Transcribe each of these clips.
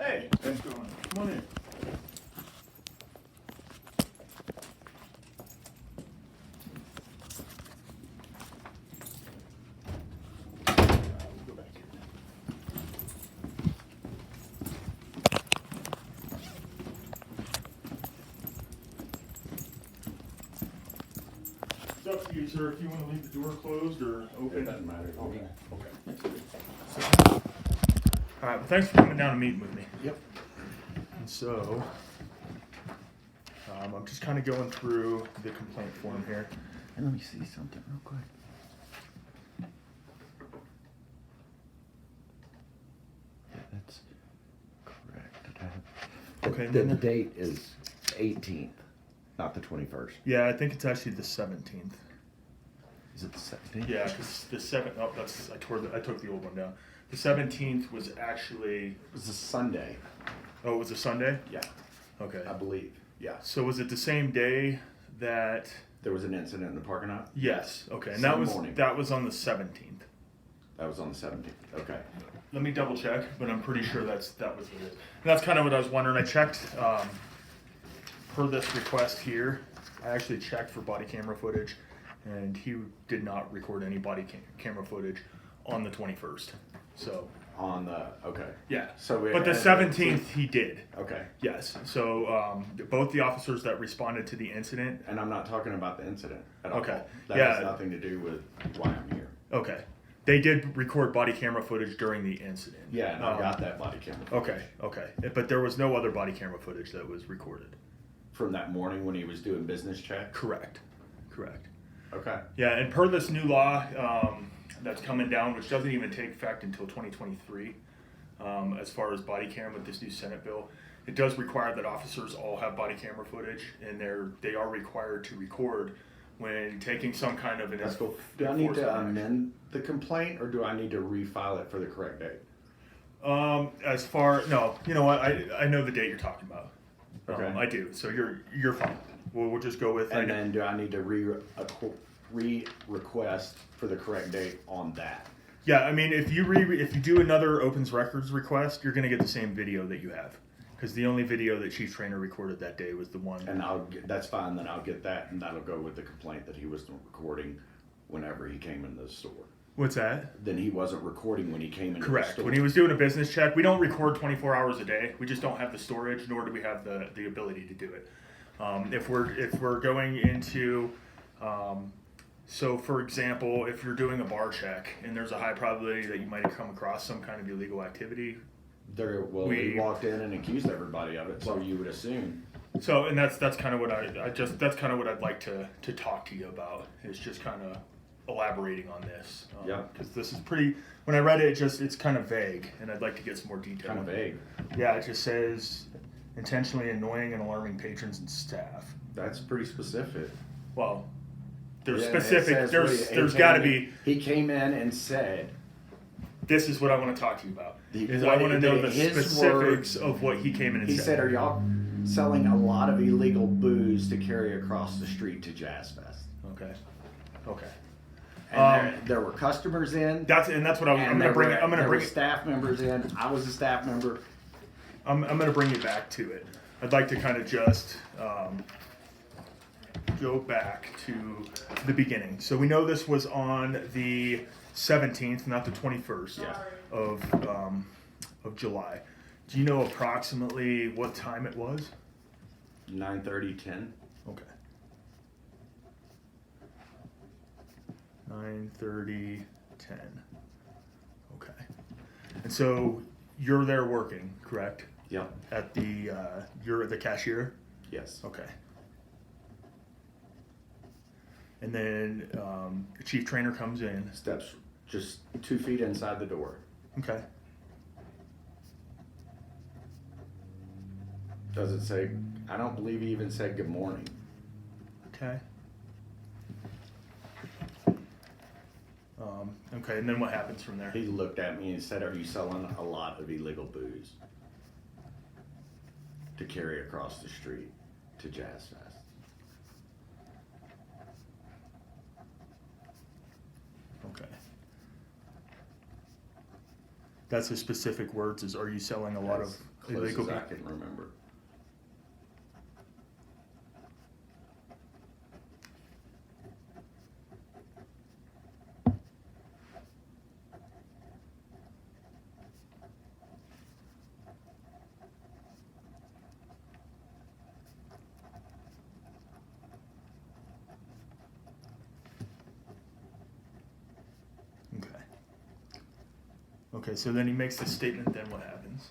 Hey, thanks for coming. Come on in. We'll go back here. It's up to you, sir, if you want to leave the door closed or open. It doesn't matter. Okay. All right, well, thanks for coming down and meeting with me. Yep. And so, I'm just kind of going through the complaint form here. And let me see something real quick. Yeah, that's correct. Okay, The then- date is 18th, not the 21st. Yeah, I think it's actually the 17th. Is it the 17th? Yeah, because the 7th, oh, that's, I took the old one down. The 17th was actually, It was a Sunday. oh, it was a Sunday? Yeah, Okay. I believe. Yeah. So was it the same day that, There was an incident in the parking lot. yes, okay, and Same morning. that was on the 17th. That was on the 17th. Okay. Let me double check, but I'm pretty sure that was what it is. And that's kind of what I was wondering. I checked, per this request here, I actually checked for body camera footage, and he did not record any body camera footage on the 21st. So, On the, okay. yeah. So we But the had- 17th he did. Okay. Yes. So both the officers that responded to the incident. And I'm not talking about the incident at all. Okay. That Yeah. has nothing to do with why I'm here. Okay. They did record body camera footage during the incident. Yeah, and I got that body camera. Okay. Okay. But there was no other body camera footage that was recorded. From that morning when he was doing business check? Correct. Correct. Okay. Yeah, and per this new law that's coming down, which doesn't even take effect until 2023, as far as body cam with this new Senate bill, it does require that officers all have body camera footage, and they are required to record when taking some kind of an That's cool. Do I need enforcement to action. amend the complaint or do I need to refile it for the correct date? As far no, you know what? I know the date you're talking about. Okay. I do. So you're fine. We'll just go with. And then do I need to re-request for the correct date on that? Yeah, I mean, if you do another opens records request, you're gonna get the same video that you have, because the only video that Chief Trainer recorded that day was the one. And that's fine, then I'll get that and that'll go with the complaint that he wasn't recording whenever he came into the store. What's that? Then he wasn't recording when he came into the Correct. store. When he was doing a business check, we don't record 24 hours a day. We just don't have the storage, nor do we have the ability to do it. If we're going into, so for example, if you're doing a bar check and there's a high probability that you might have come across some kind of illegal activity. He walked in and accused everybody of it, so you would assume. So, and that's kind of what that's kind of what I'd like to talk to you about, is just kind of elaborating on this. Yeah. Because this is pretty, when I read it, it's kind of vague, and I'd like to get some more detail. Kind of vague. Yeah, it just says intentionally annoying and alarming patrons and staff. That's pretty specific. Well, there's Yeah, specific, it says there's got to be, He came in and said, this is what I want to talk to you about. Is I what want to know the his specifics words- of what he came in and he said, "Are y'all selling a lot of illegal booze to carry across the street to Jazz Fest?" Okay. Okay. And there were customers in. That's what I'm going to bring. I'm going to bring staff members in. I was a staff member. I'm going to bring you back to it. I'd like to kind of just go back to the beginning. So we know this was on the 17th, not the 21st of July. Do you know approximately what time it was? 9:30, 10. Okay. 9:30, 10. Okay. And so you're there working, correct? Yep. At the you're the cashier? Yes. Okay. And then the chief trainer comes in. Steps just 2 feet inside the door. Okay. Does it say? I don't believe he even said good morning. Okay. Okay, and then what happens from there? He looked at me and said, "Are you selling a lot of illegal booze to carry across the street to Jazz Fest?" Okay. That's the specific words, is are you selling a lot of Close illegal. as I can remember. Okay. Okay, so then he makes the statement, then what happens?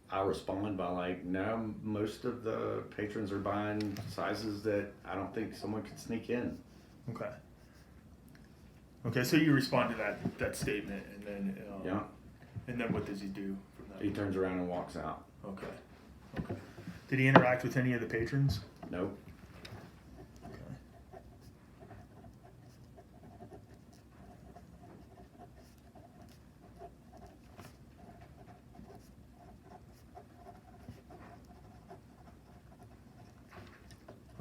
I respond by like, no, most of the patrons are buying sizes that I don't think someone could sneak in. Okay. Okay, so you respond to that statement, and then Yeah. And then what does he do from that? He turns around and walks out. Okay. Okay. Did he interact with any of the patrons? Nope. Okay.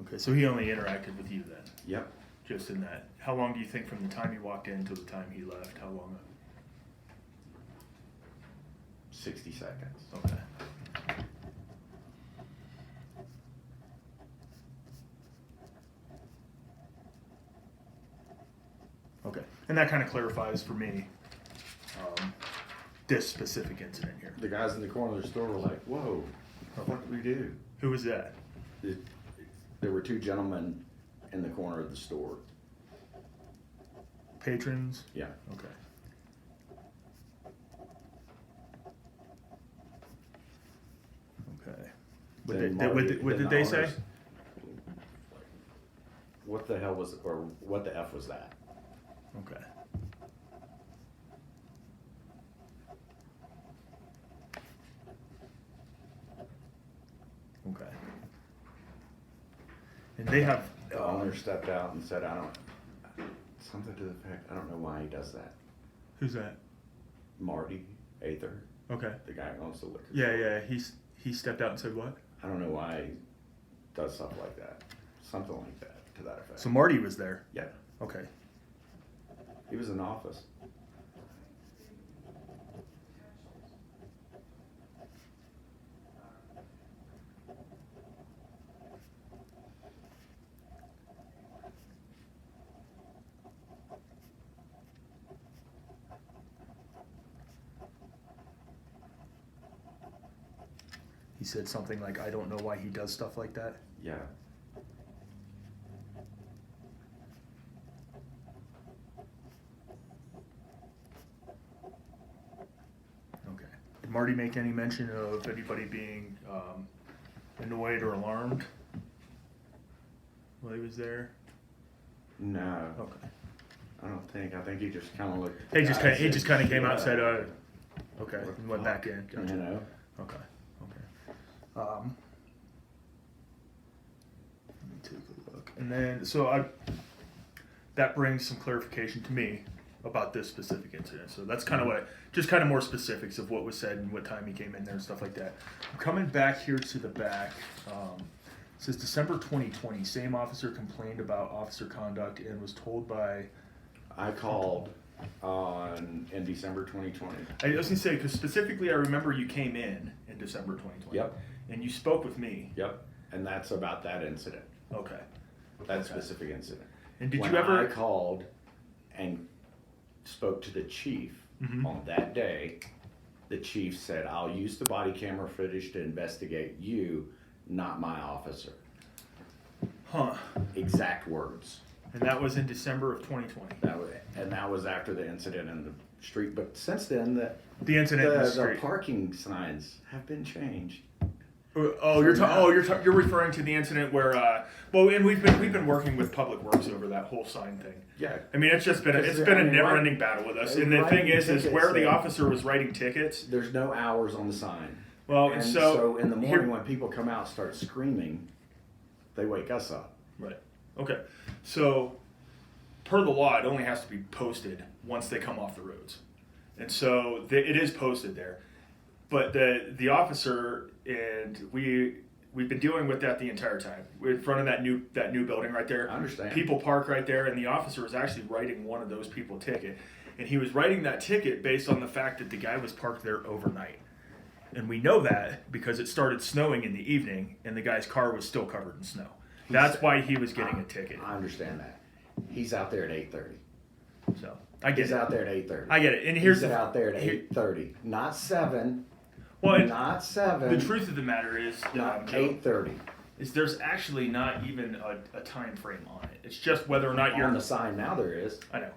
Okay, so he only interacted with you then, Yep. just in that. How long do you think from the time you walked in until the time he left? How long? 60 seconds. Okay. Okay, and that kind of clarifies for me this specific incident here. The guys in the corner of the store were like, whoa, what did we do? Who was that? There were two gentlemen in the corner of the store. Patrons? Yeah. Okay. Okay. What did they say? What the hell was, or what the F was that? Okay. Okay. And they have. The owner stepped out and said, something to the effect, I don't know why he does that. Who's that? Marty Ather, Okay. the guy who owns the liquor Yeah, store. yeah. He stepped out and said what? I don't know why he does stuff like that. Something like that, to that effect. So Marty was there. Yeah, Okay. he was in the office. He said something like, "I don't know why he does stuff like that." Yeah. Okay. Did Marty make any mention of anybody being annoyed or alarmed while he was there? No, Okay. I don't think. I think he just kind of looked. He just kind of came out and Yeah. said, "Okay," and went back in. You Gotcha. know. Okay. Okay. Let me take a look. And then, that brings some clarification to me about this specific incident. So that's kind of just kind of more specifics of what was said and what time he came in there and stuff like that. I'm coming back here to the back. It says December 2020, same officer complained about officer conduct and was told by. I called in December 2020. I was gonna say, because specifically I remember you came in December 2020. Yep. And you spoke with me. Yep. And that's about that incident. Okay. That Okay. specific incident. And did When you ever? I called and spoke to the chief Mhm. on that day, the chief said, "I'll use the body camera footage to investigate you, not my officer." Huh. Exact words. And that was in December of 2020. That was after the incident in the street. But since then, The incident in the the street. parking signs have been changed. You're referring to the incident where and we've been working with Public Works over that whole sign thing. Yeah. I mean, it's been a never-ending battle with us. And the thing is where the officer was writing tickets. There's no hours on the sign. Well, And so so in the morning when people come out and start screaming, they wake us up. Right. Okay. So, per the law, it only has to be posted once they come off the roads, and so it is posted there. But the officer and we've been dealing with that the entire time. We're in front of that new building right there. I understand. People park right there, and the officer was actually writing one of those people a ticket, and he was writing that ticket based on the fact that the guy was parked there overnight. And we know that because it started snowing in the evening and the guy's car was still covered in snow. That's why he was getting a ticket. I understand that. He's out there at 8:30. So I get He's it. out there at 8:30. I get it. And here's He's out there at 8:30, not 7. Well, Not 7. the truth of the matter is, Not Joe, 8:30. is there's actually not even a time frame on it. It's just whether or not you're On the sign now there is. I know,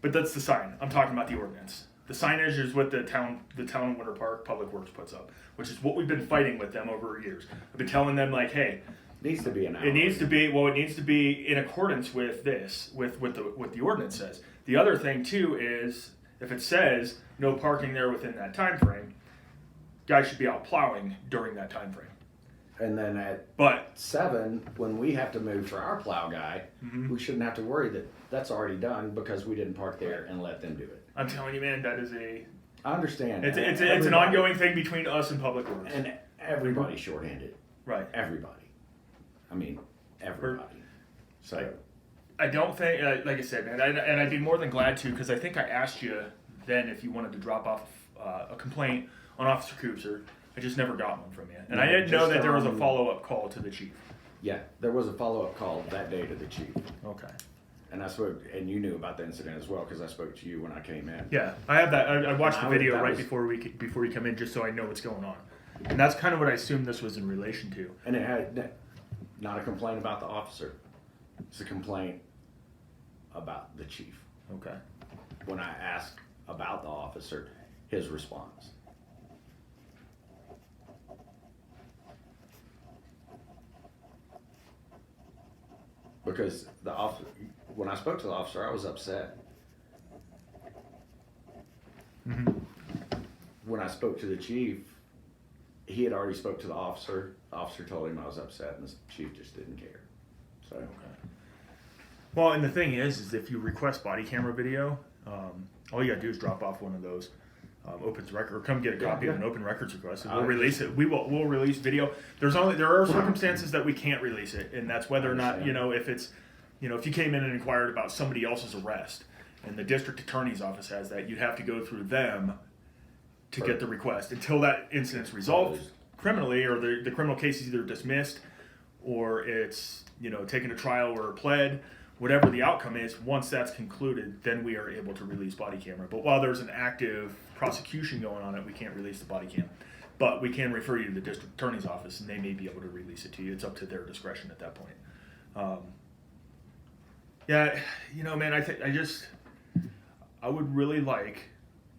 but that's the sign. I'm talking about the ordinance. The signage is what the town of Winter Park Public Works puts up, which is what we've been fighting with them over years. I've been telling them like, hey, Needs to be an hour. it needs to be in accordance with this, with what the ordinance says. The other thing too is if it says no parking there within that time frame, guys should be out plowing during that time frame. And then at But 7, when we have to move for our plow guy, Mhm. we shouldn't have to worry that that's already done because we didn't park there and let them do it. I'm telling you, man, that is I understand. it's an Everybody- ongoing thing between us and Public Works. And everybody's shorthanded. Right. Everybody. I mean, everybody. So, I don't think, like I said, man, and I'd be more than glad to, because I think I asked you then if you wanted to drop off a complaint on Officer Koopser. I just never got one from you. And I No, didn't know just, that there was a follow-up call to the chief. yeah, there was a follow-up call that day to the chief. Okay. And I spoke, and you knew about the incident as well because I spoke to you when I came in. Yeah, I have that. I watched the And video that right was- before you come in, just so I know what's going on. And that's kind of what I assumed this was in relation to. And it had not a complaint about the officer. It's a complaint about the chief. Okay. When I asked about the officer, his response. Because the officer, when I spoke to the officer, I was upset. Mm-hmm. When I spoke to the chief, he had already spoke to the officer. The officer told him I was upset, and the chief just didn't care. So, Okay. Well, and the thing is if you request body camera video, all you gotta do is drop off one of those opens record, or come get a copy of an open records request, and we'll release it. We'll release video. There are circumstances that we can't release it, and that's whether or not if it's if you came in and inquired about somebody else's arrest, and the district attorney's office has that, you'd have to go through them to get the request until that incident's resolved criminally, or the criminal case is either dismissed or it's taken to trial or pled. Whatever the outcome is, once that's concluded, then we are able to release body camera. But while there's an active prosecution going on it, we can't release the body cam. But we can refer you to the district attorney's office, and they may be able to release it to you. It's up to their discretion at that point. Yeah, man, I would really like,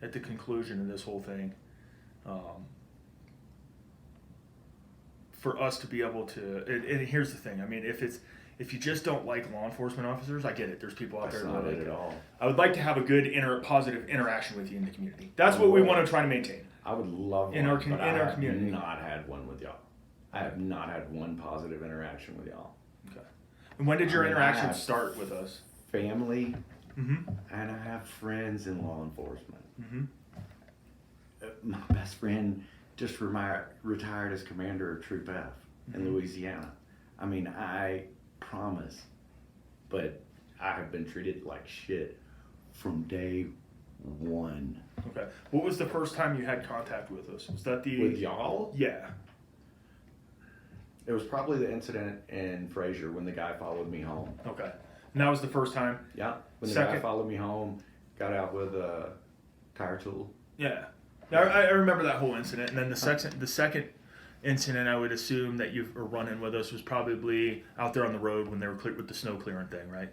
at the conclusion of this whole thing, for us to be able to, and here's the thing, I mean, if you just don't like law enforcement officers, I get it. There's people out that's there not that it like at all. I would like to have a good positive interaction with you in the community. That's what we want to try to maintain. I would love In one, our but I have community. not had one with y'all. I have not had one positive interaction with y'all. Okay. And when did your I mean, I interaction have start with us? Family, Mm-hmm. and I have friends in law enforcement. Mm-hmm. My best friend just retired as commander of Troop F in Louisiana. I mean, I promise, but I have been treated like shit from day one. Okay. What was the first time you had contact with us? Was that With y'all? Yeah. It was probably the incident in Fraser when the guy followed me home. Okay. And that was the first time? Yeah, when the Second- guy followed me home, got out with a tire tool. Yeah. I remember that whole incident. And then the second incident, I would assume that you were running with us was probably out there on the road when they were with the snow clearing thing, right?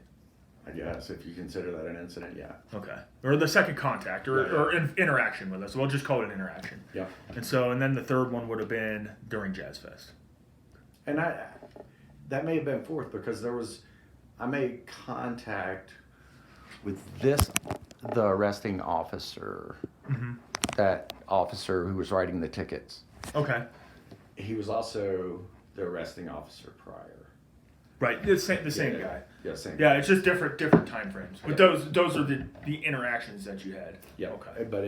I guess if you consider that an incident, yeah. Okay. Or the second contact, or interaction with us. We'll just call it an interaction. Yeah. And then the third one would have been during Jazz Fest. And that may have been fourth because I made contact with the arresting officer, Mm-hmm. that officer who was writing the tickets. Okay. He was also the arresting officer prior. Right. The same guy. Yeah, same. Yeah, it's just different time frames. But those are the interactions that you had. Yeah. Okay. But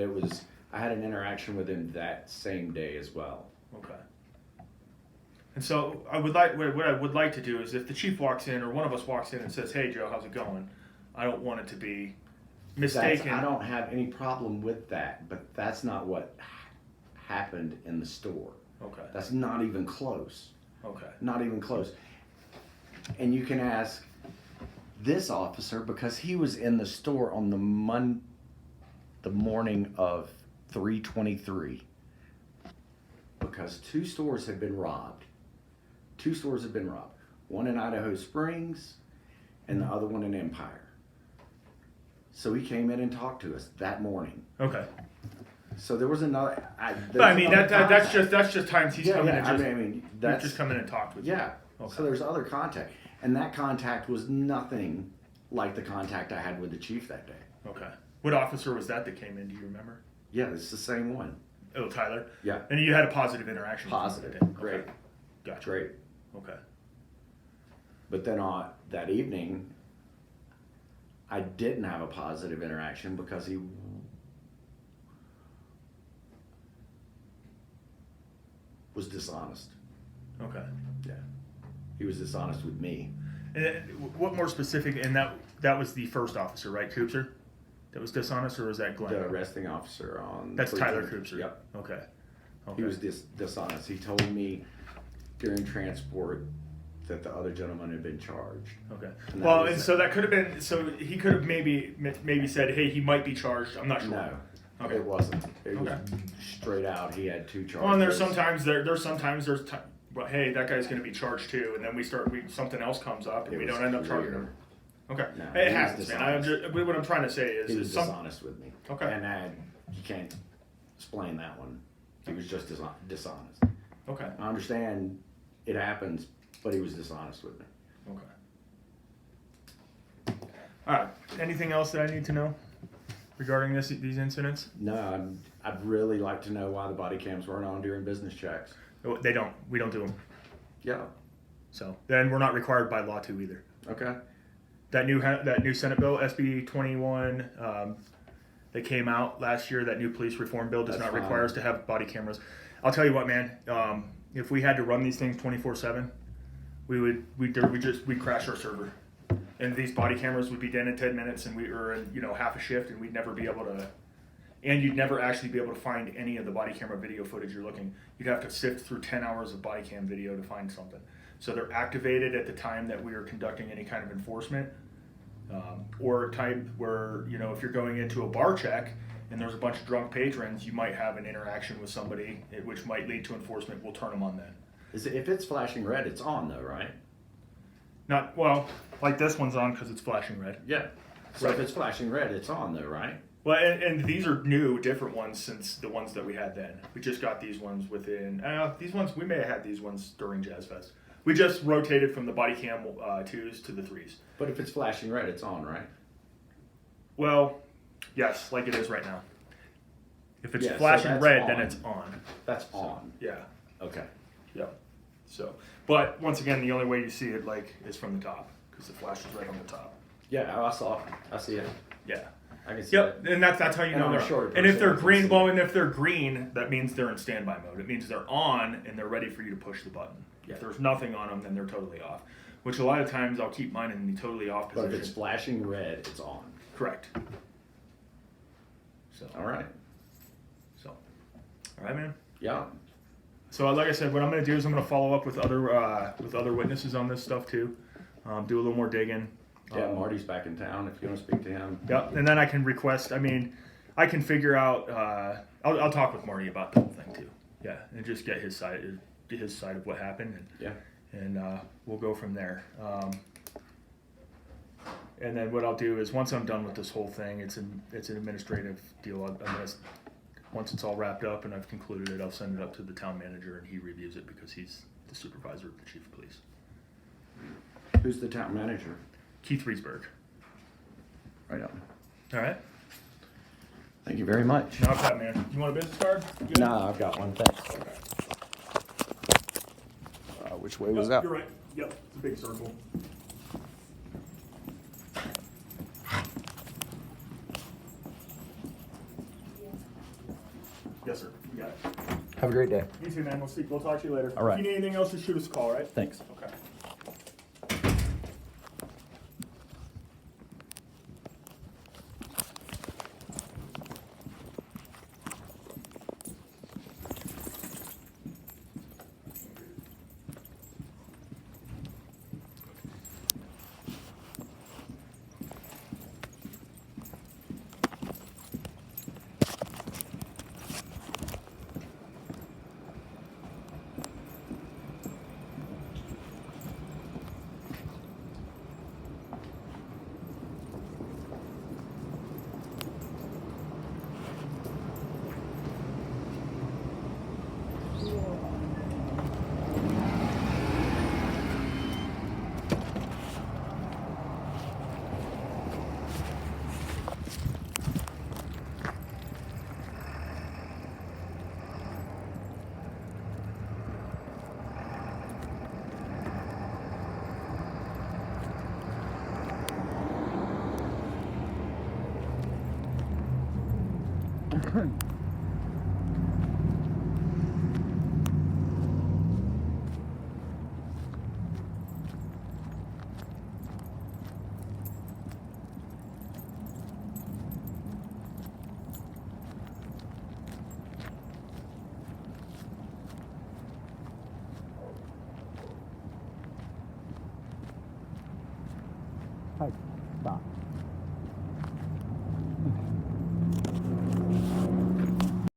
I had an interaction with him that same day as well. Okay. And so what I would like to do is if the chief walks in or one of us walks in and says, "Hey Joe, how's it going?" I don't want it to be mistaken. I don't have any problem with that, but that's not what happened in the store. Okay. That's not even close. Okay. Not even close. And you can ask this officer, because he was in the store on the morning of 3/23, because two stores had been robbed. Two stores had been robbed. One in Idaho Springs and the other one in Empire. So he came in and talked to us that morning. Okay. So there was another. But I mean, that's just times he's come in and just. I mean, that's just come in and talked with you. Yeah. Okay. So there's other contact, and that contact was nothing like the contact I had with the chief that day. Okay. What officer was that came in? Do you remember? Yeah, it's the same one. Oh, Tyler. Yeah. And you had a positive interaction. Positive. With him. Great. Okay. Gotcha. Great. Okay. But then that evening, I didn't have a positive interaction because he was dishonest. Okay. Yeah. He was dishonest with me. And then, what more specific? And that was the first officer, right, Koopser? That was dishonest, or was that Glenn? The arresting officer on. That's Tyler Koopser. Yep. Okay. He was dishonest. He told me during transport that the other gentleman had been charged. Okay. And Well, and so that could have been. So he could have maybe said, "Hey, he might be charged." I'm not sure. No. Okay. It wasn't. It was Okay. straight out. He had two charges. Well, and there's well, hey, that guy's going to be charged too, and then something else comes up, and we don't end up charging him. Okay. No, It he was happens, man. What I'm trying to say is, He was dishonest with me. Okay. And you can't explain that one. He was just dishonest. Okay. I understand it happens, but he was dishonest with me. Okay. All right. Anything else that I need to know regarding these incidents? No, I'd really like to know why the body cams weren't on during business checks. Oh, they don't. We don't do them. Yeah. So then we're not required by law to either. Okay. That new Senate bill, SB 21, that came out last year, that new police reform bill does not require us to have body cameras. I'll tell you what, man. If we had to run these things 24/7, we'd crash our server, and these body cameras would be done in 10 minutes, and we were in half a shift, and we'd never be able to. And you'd never actually be able to find any of the body camera video footage you're looking. You'd have to sift through 10 hours of body cam video to find something. So they're activated at the time that we are conducting any kind of enforcement, or a type where, if you're going into a bar check and there's a bunch of drunk patrons, you might have an interaction with somebody, which might lead to enforcement. We'll turn them on then. If it's flashing red, it's on though, right? Not, well, like this one's on because it's flashing red. Yeah. So Right. if it's flashing red, it's on though, right? Well, and these are new, different ones since the ones that we had then. We just got these ones these ones, we may have had these ones during Jazz Fest. We just rotated from the body cam 2s to the 3s. But if it's flashing red, it's on, right? Well, yes, like it is right now. If it's Yeah, so flashing that's red, on. then it's on. That's on. Yeah, Okay. yeah. So, but once again, the only way you see it is from the top because the flash is right on the top. Yeah, I see it. Yeah. I can see Yep, it. and that's how you And know on a they're shorter And if they're person, green, you can see and if they're green, that means they're in standby mode. It means they're on and they're ready for you to push the button. Yeah. If there's nothing on them, then they're totally off. Which a lot of times I'll keep mine in the totally off But position. if it's flashing red, it's on. Correct. So, All right. all right, man. Yeah. So, like I said, what I'm going to do is I'm going to follow up with other witnesses on this stuff too. Do a little more digging. Yeah, Marty's back in town if you want to speak to him. Yep, and then I can request. I can figure out. I'll talk with Marty about the whole thing too. Yeah, and just get his side of what happened. And we'll go from there. And then what I'll do is once I'm done with this whole thing, it's an administrative deal. Once it's all wrapped up and I've concluded it, I'll send it up to the town manager and he reviews it because he's the supervisor of the chief of police. Who's the town manager? Keith Riesberg. Right on. All right. Thank you very much. No problem, man. You want a business card? Good? No, I've got one. Thanks. Which way was that? You're right. Yep, it's a big circle. Yes, sir. You got it. Have a great day. You too, man. We'll talk to you later. All right. If you need anything else, just shoot us a call, right? Thanks. Okay. はい、stop.